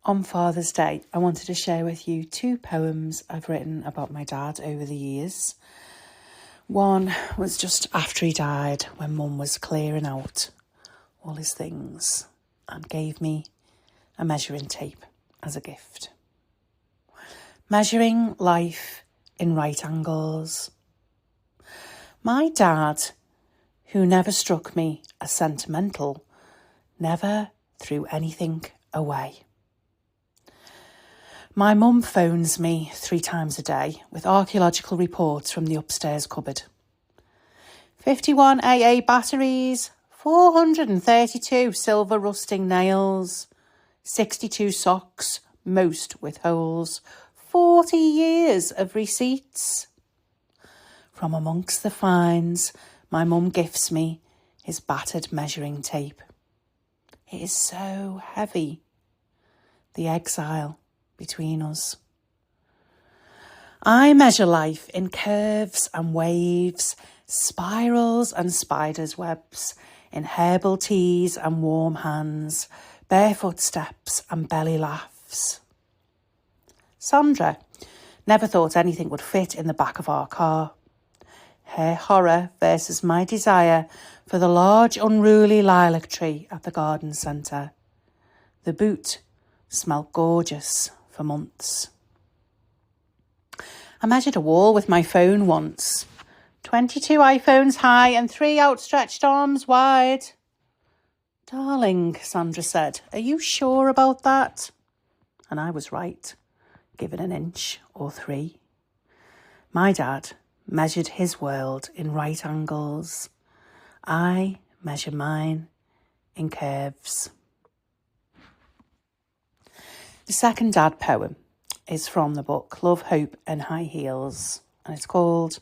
On Father's Day, I wanted to share with you 2 poems I've written about my dad over the years. One was just after he died, when Mum was clearing out all his things and gave me a measuring tape as a gift. Measuring life in right angles. My dad, who never struck me as sentimental, never threw anything away. My mum phones me 3 times a day with archaeological reports from the upstairs cupboard. 51 AA batteries, 432 silver rusting nails, 62 socks, most with holes, 40 years of receipts. From amongst the finds, my mum gifts me his battered measuring tape. It is so heavy, the exile between us. I measure life in curves and waves, spirals and spiders' webs, in herbal teas and warm hands, barefoot steps and belly laughs. Sandra never thought anything would fit in the back of our car. Her horror versus my desire for the large unruly lilac tree at the garden centre. The boot smelled gorgeous for months. I measured a wall with my phone once. 22 iPhones high and 3 outstretched arms wide. Darling, Sandra said, are you sure about that? And I was right, given an inch or 3. My dad measured his world in right angles. I measure mine in curves. The second dad poem is from the book Love, Hope and High Heels, and it's called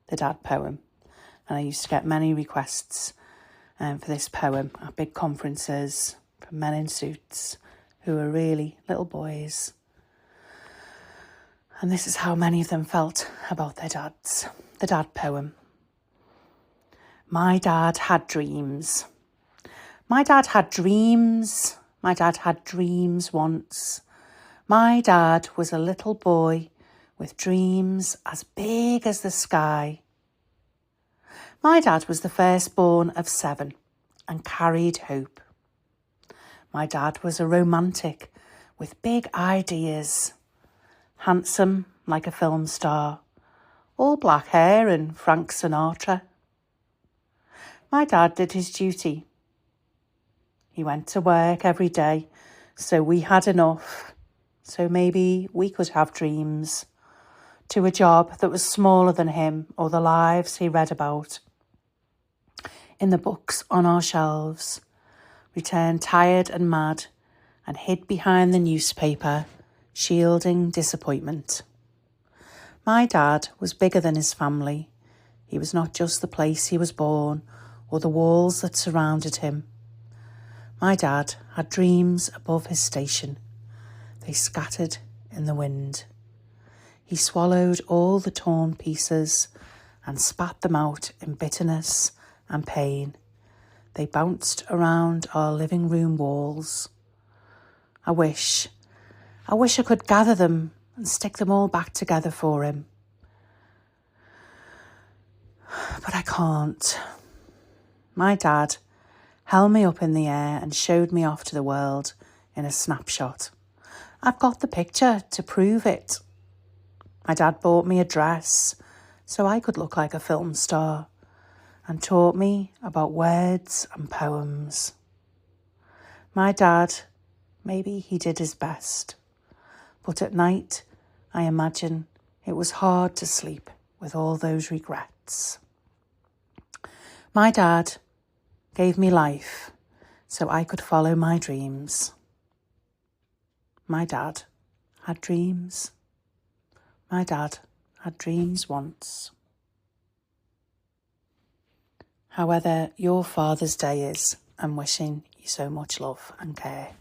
The Dad Poem. And I used to get many requests for this poem at big conferences from men in suits who were really little boys. And this is how many of them felt about their dads. The dad poem. My dad had dreams. My dad had dreams. My dad had dreams once. My dad was a little boy with dreams as big as the sky. My dad was the firstborn of 7 and carried hope. My dad was a romantic with big ideas, handsome like a film star, all black hair and Frank Sinatra. My dad did his duty. He went to work every day, so we had enough. So maybe we could have dreams, to a job that was smaller than him or the lives he read about. In the books on our shelves, returned tired and mad and hid behind the newspaper, shielding disappointment. My dad was bigger than his family. He was not just the place he was born or the walls that surrounded him. My dad had dreams above his station. They scattered in the wind. He swallowed all the torn pieces and spat them out in bitterness and pain. They bounced around our living room walls. I wish I could gather them and stick them all back together for him. But I can't. My dad held me up in the air and showed me off to the world in a snapshot. I've got the picture to prove it. My dad bought me a dress so I could look like a film star and taught me about words and poems. My dad, maybe he did his best, but at night I imagine it was hard to sleep with all those regrets. My dad gave me life so I could follow my dreams. My dad had dreams. My dad had dreams once. However your Father's Day is, I'm wishing you so much love and care.